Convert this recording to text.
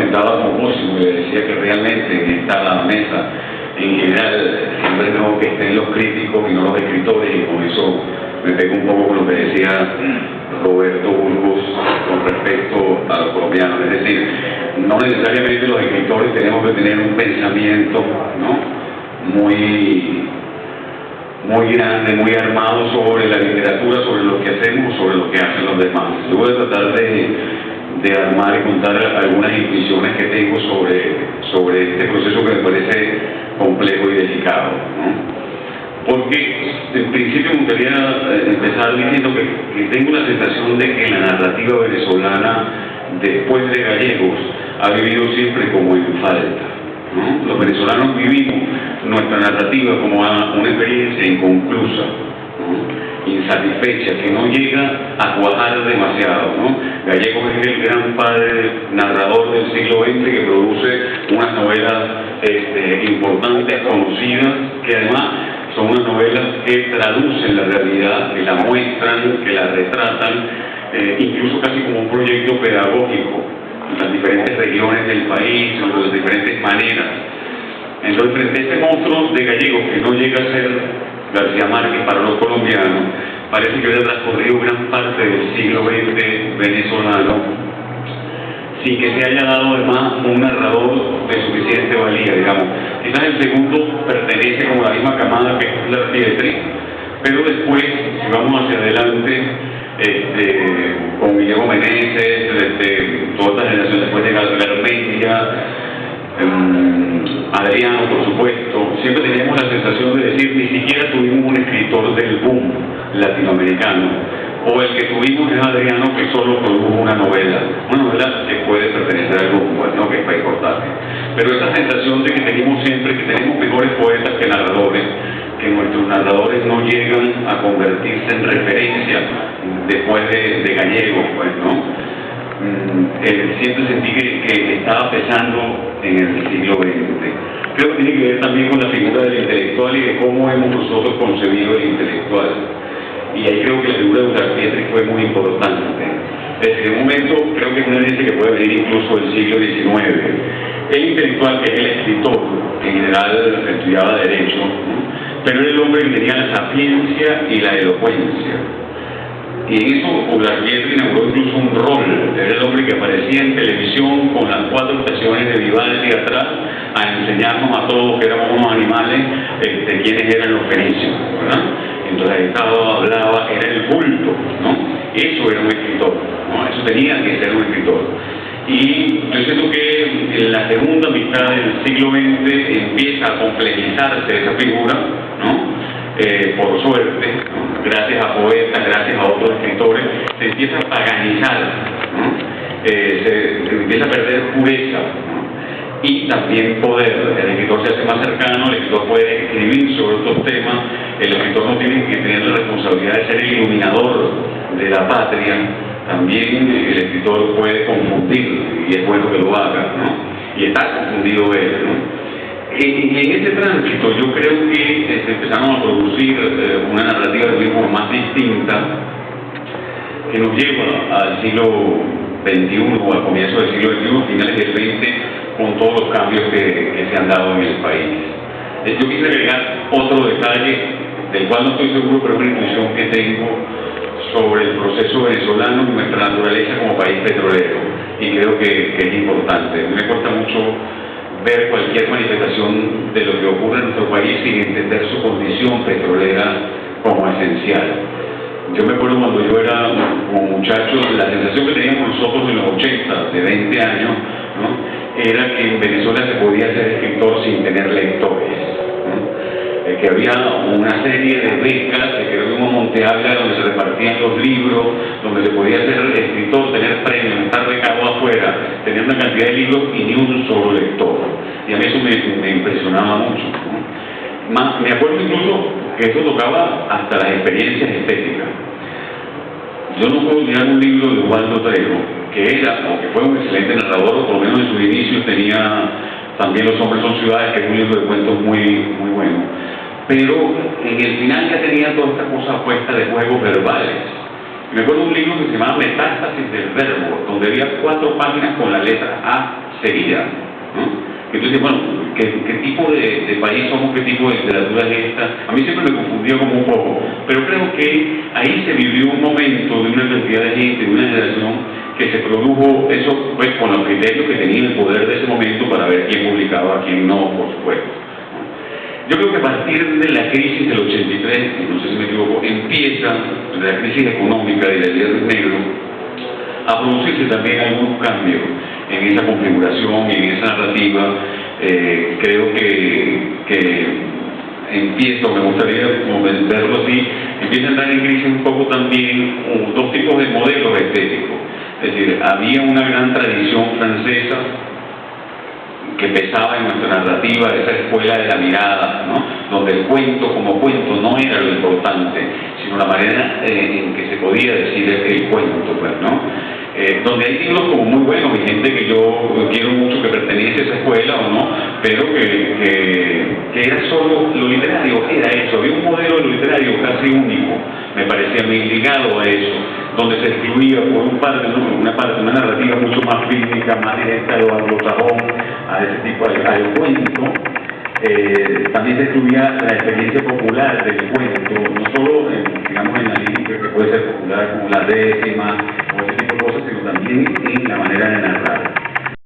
comentaba con Cosimo y le decía que realmente en esta mesa, en general, siempre es mejor que estén los críticos y no los escritores, y con eso me pego un poco con lo que decía Roberto Burgos con respecto a los colombianos. Es decir, no necesariamente los escritores tenemos que tener un pensamiento, ¿no?, muy grande, muy armado sobre la literatura, sobre lo que hacemos, sobre lo que hacen los demás. Yo voy a tratar de armar y contar algunas intuiciones que tengo sobre este proceso que me parece complejo y delicado, ¿no? Porque en principio me gustaría empezar diciendo que tengo la sensación de que la narrativa venezolana, después de Gallegos, ha vivido siempre como en falta, ¿no? Los venezolanos vivimos nuestra narrativa como una experiencia inconclusa, ¿no?, insatisfecha, que no llega a cuajar demasiado, ¿no? Gallegos es el gran padre narrador del siglo XX que produce unas novelas importantes, conocidas, que además son unas novelas que traducen la realidad, que la muestran, que la retratan, incluso casi como un proyecto pedagógico en las diferentes regiones del país, de las diferentes maneras. Entonces, frente a este monstruo de Gallegos, que no llega a ser García Márquez para los colombianos, parece que hubiera transcurrido gran parte del siglo XX venezolano sin que se haya dado además un narrador de suficiente valía, digamos. Quizás el segundo pertenece como a la misma camada que Escolar Pietri, pero después, si vamos hacia adelante, con Guillermo Meneses, toda esta generación después de Garmendia, Adriano, por supuesto, siempre teníamos la sensación de decir, ni siquiera tuvimos un escritor del boom latinoamericano, o el que tuvimos es Adriano, que solo produjo una novela que puede pertenecer al grupo, ¿no?, que es País Portaje. Pero esa sensación de que tenemos siempre, que tenemos mejores poetas que narradores, que nuestros narradores no llegan a convertirse en referencia después de Gallegos, pues, ¿no? Siempre sentí que estaba pesando en el siglo XX. Creo que tiene que ver también con la figura del intelectual y de cómo hemos nosotros concebido el intelectual. Y ahí creo que la figura de Escolar Pietri fue muy importante. Desde un momento creo que es una herencia que puede venir incluso del siglo XIX. El intelectual, que es el escritor, en general estudiaba Derecho, ¿no?, pero era el hombre que tenía la sapiencia y la elocuencia. Y en eso Escolar Pietri inauguró incluso un rol. Era el hombre que aparecía en televisión con las 4 estaciones de Vivaldi atrás a enseñarnos a todos que éramos unos animales, quiénes eran los fenicios, ¿verdad? Entonces hablaba, era el culto, ¿no? Eso era un escritor, ¿no? Eso tenía que ser un escritor. Y yo siento que en la segunda mitad del siglo XX empieza a complejizarse esa figura, ¿no? Por suerte, ¿no?, gracias a poetas, gracias a otros escritores, se empieza a paganizar, ¿no? Se empieza a perder pureza, ¿no?, y también poder. El escritor se hace más cercano, el escritor puede escribir sobre otros temas, el escritor no tiene que tener la responsabilidad de ser el iluminador de la patria. También el escritor puede confundir, y es bueno que lo haga, ¿no?, y está confundido él, ¿no? En este tránsito yo creo que empezamos a producir una narrativa de tipo más distinta que nos lleva al siglo XXI o al comienzo del siglo XXI, finales del XX, con todos los cambios que se han dado en el país. Yo quise agregar otro detalle del cual no estoy seguro, pero es una intuición que tengo sobre el proceso venezolano y nuestra naturaleza como país petrolero, y creo que es importante. Me cuesta mucho ver cualquier manifestación de lo que ocurre en nuestro país sin entender su condición petrolera como esencial. Yo me acuerdo cuando yo era como muchacho, la sensación que teníamos nosotros en los 80, de 20 años, ¿no?, era que en Venezuela se podía ser escritor sin tener lectores, ¿no?, que había una serie de becas, que creo que hubo Monteaga, donde se repartían los libros, donde se podía ser escritor, tener premios, estar becado afuera, tener una cantidad de libros y ni un solo lector. Y a mí eso me impresionaba mucho, ¿no? Me acuerdo incluso que eso tocaba hasta las experiencias estéticas. Yo no puedo olvidar un libro de Ubaldo Trejo, que era, aunque fue un excelente narrador, o por lo menos en sus inicios tenía también Los hombres son ciudades, que es un libro de cuentos muy bueno. Pero en el final ya tenía toda esta cosa puesta de juegos verbales. Me acuerdo de un libro que se llamaba Metástasis del Verbo, donde había 4 páginas con la letra A seguida, ¿no? Entonces, bueno, ¿qué tipo de país somos? ¿Qué tipo de literatura es esta? A mí siempre me confundió como un poco, pero creo que ahí se vivió un momento de una cantidad de gente, de una generación, que se produjo eso, pues, con los criterios que tenía el poder de ese momento para ver quién publicaba, quién no, por supuesto. Yo creo que a partir de la crisis del 83, no sé si me equivoco, empieza la crisis económica y del Viernes Negro a producirse también algunos cambios en esa configuración y en esa narrativa. Creo que empiezo, me gustaría como verlo así, empieza a entrar en crisis un poco también dos tipos de modelos estéticos. Es decir, había una gran tradición francesa que pesaba en nuestra narrativa, esa escuela de la mirada, ¿no? Donde el cuento como cuento no era lo importante, sino la manera en que se podía decir el cuento, pues, ¿no? Donde hay libros como muy buenos, y gente que yo quiero mucho que pertenece a esa escuela o no, pero que era solo lo literario, era eso, había un modelo de lo literario casi único, me parecía muy ligado a eso, donde se excluía por una narrativa mucho más física, más directa a lo anglosajón, a ese tipo, al cuento. También se excluía la experiencia popular del cuento, no solo digamos en la lírica que puede ser popular como la décima